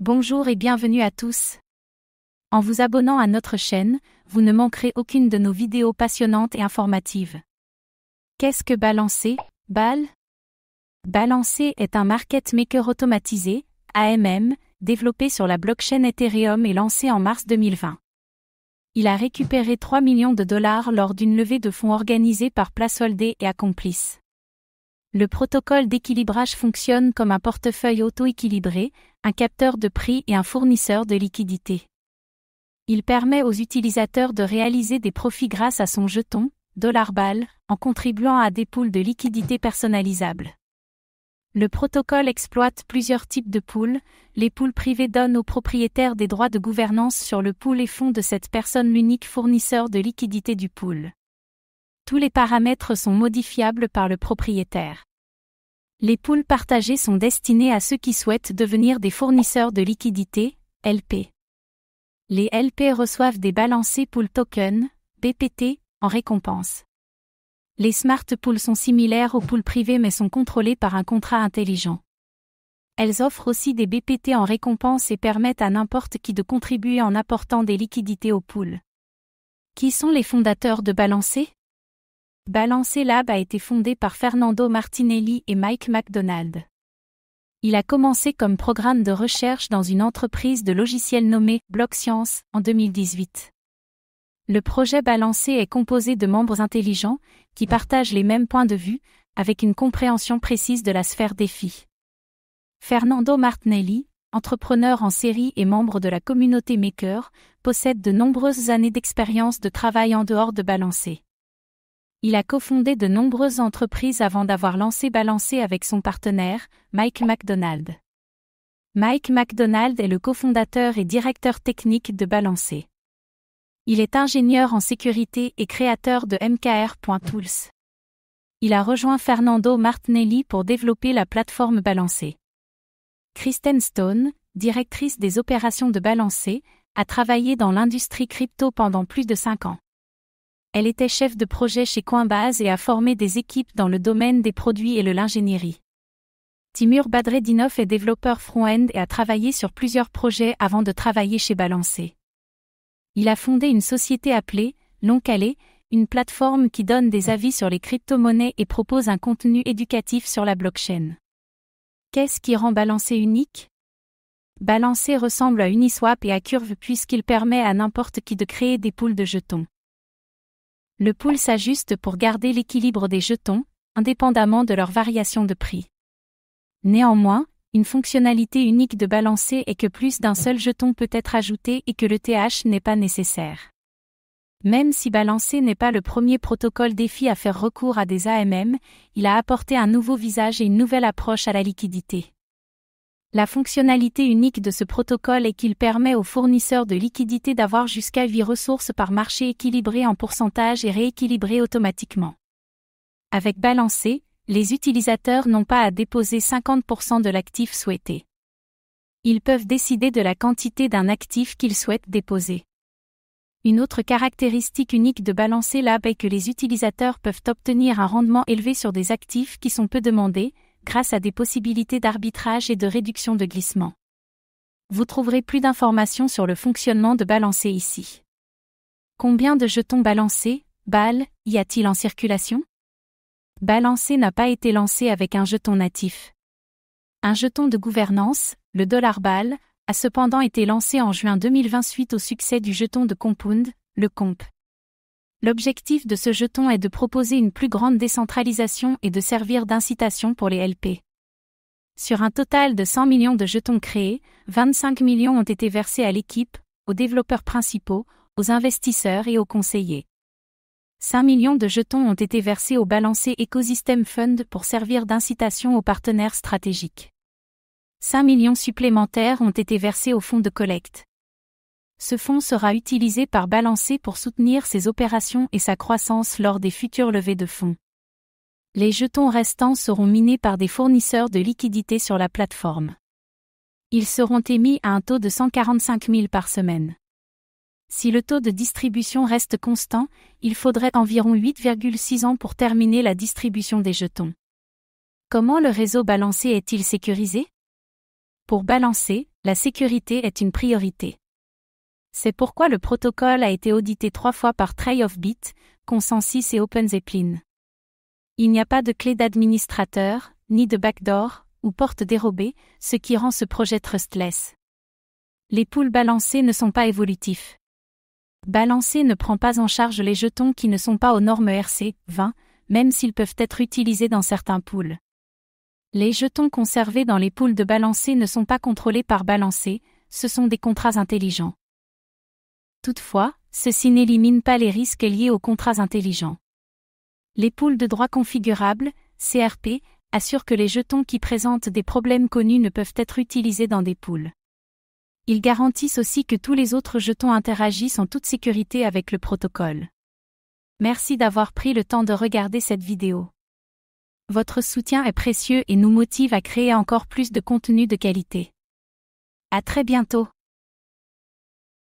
Bonjour et bienvenue à tous. En vous abonnant à notre chaîne, vous ne manquerez aucune de nos vidéos passionnantes et informatives. Qu'est-ce que Balancer, BAL? Balancer est un market maker automatisé, AMM, développé sur la blockchain Ethereum et lancé en mars 2020. Il a récupéré 3 millions de dollars lors d'une levée de fonds organisée par Placeholder et Accomplice. Le protocole d'équilibrage fonctionne comme un portefeuille auto-équilibré, un capteur de prix et un fournisseur de liquidités. Il permet aux utilisateurs de réaliser des profits grâce à son jeton, $BAL, en contribuant à des pools de liquidités personnalisables. Le protocole exploite plusieurs types de pools. Les pools privés donnent aux propriétaires des droits de gouvernance sur le pool et font de cette personne l'unique fournisseur de liquidités du pool. Tous les paramètres sont modifiables par le propriétaire. Les pools partagés sont destinés à ceux qui souhaitent devenir des fournisseurs de liquidités, LP. Les LP reçoivent des Balancés Pool Tokens, BPT, en récompense. Les Smart Pools sont similaires aux pools privés mais sont contrôlés par un contrat intelligent. Elles offrent aussi des BPT en récompense et permettent à n'importe qui de contribuer en apportant des liquidités au pool. Qui sont les fondateurs de Balancer? Balancer Lab a été fondé par Fernando Martinelli et Mike McDonald. Il a commencé comme programme de recherche dans une entreprise de logiciels nommée BlockScience en 2018. Le projet Balancer est composé de membres intelligents qui partagent les mêmes points de vue, avec une compréhension précise de la sphère défi. Fernando Martinelli, entrepreneur en série et membre de la communauté Maker, possède de nombreuses années d'expérience de travail en dehors de Balancer. Il a cofondé de nombreuses entreprises avant d'avoir lancé Balancer avec son partenaire, Mike McDonald. Mike McDonald est le cofondateur et directeur technique de Balancer. Il est ingénieur en sécurité et créateur de MKR.Tools. Il a rejoint Fernando Martinelli pour développer la plateforme Balancer. Kristen Stone, directrice des opérations de Balancer, a travaillé dans l'industrie crypto pendant plus de 5 ans. Elle était chef de projet chez Coinbase et a formé des équipes dans le domaine des produits et de l'ingénierie. Timur Badreddinov est développeur front-end et a travaillé sur plusieurs projets avant de travailler chez Balancer. Il a fondé une société appelée Loncalé, une plateforme qui donne des avis sur les crypto-monnaies et propose un contenu éducatif sur la blockchain. Qu'est-ce qui rend Balancer unique? Balancer ressemble à Uniswap et à Curve puisqu'il permet à n'importe qui de créer des pools de jetons. Le pool s'ajuste pour garder l'équilibre des jetons, indépendamment de leur variation de prix. Néanmoins, une fonctionnalité unique de Balancer est que plus d'un seul jeton peut être ajouté et que le TH n'est pas nécessaire. Même si Balancer n'est pas le premier protocole défi à faire recours à des AMM, il a apporté un nouveau visage et une nouvelle approche à la liquidité. La fonctionnalité unique de ce protocole est qu'il permet aux fournisseurs de liquidités d'avoir jusqu'à 8 ressources par marché équilibrées en pourcentage et rééquilibrées automatiquement. Avec Balancer, les utilisateurs n'ont pas à déposer 50% de l'actif souhaité. Ils peuvent décider de la quantité d'un actif qu'ils souhaitent déposer. Une autre caractéristique unique de Balancer Lab est que les utilisateurs peuvent obtenir un rendement élevé sur des actifs qui sont peu demandés, grâce à des possibilités d'arbitrage et de réduction de glissement. Vous trouverez plus d'informations sur le fonctionnement de Balancer ici. Combien de jetons Balancer, BAL, y a-t-il en circulation? Balancer n'a pas été lancé avec un jeton natif. Un jeton de gouvernance, le $BAL, a cependant été lancé en juin 2020 suite au succès du jeton de Compound, le COMP. L'objectif de ce jeton est de proposer une plus grande décentralisation et de servir d'incitation pour les LP. Sur un total de 100 millions de jetons créés, 25 millions ont été versés à l'équipe, aux développeurs principaux, aux investisseurs et aux conseillers. 5 millions de jetons ont été versés au Balancer Ecosystem Fund pour servir d'incitation aux partenaires stratégiques. 5 millions supplémentaires ont été versés au fonds de collecte. Ce fonds sera utilisé par Balancer pour soutenir ses opérations et sa croissance lors des futures levées de fonds. Les jetons restants seront minés par des fournisseurs de liquidités sur la plateforme. Ils seront émis à un taux de 145 000 par semaine. Si le taux de distribution reste constant, il faudrait environ 8,6 ans pour terminer la distribution des jetons. Comment le réseau Balancer est-il sécurisé? Pour Balancer, La sécurité est une priorité. C'est pourquoi le protocole a été audité 3 fois par TrayOfBit, Consensus et OpenZeppelin. Il n'y a pas de clé d'administrateur, ni de backdoor, ou porte dérobée, ce qui rend ce projet trustless. Les pools balancés ne sont pas évolutifs. Balancer ne prend pas en charge les jetons qui ne sont pas aux normes RC20, même s'ils peuvent être utilisés dans certains pools. Les jetons conservés dans les pools de Balancer ne sont pas contrôlés par Balancer, ce sont des contrats intelligents. Toutefois, ceci n'élimine pas les risques liés aux contrats intelligents. Les pools de droit configurables, CRP, assurent que les jetons qui présentent des problèmes connus ne peuvent être utilisés dans des pools. Ils garantissent aussi que tous les autres jetons interagissent en toute sécurité avec le protocole. Merci d'avoir pris le temps de regarder cette vidéo. Votre soutien est précieux et nous motive à créer encore plus de contenu de qualité. À très bientôt.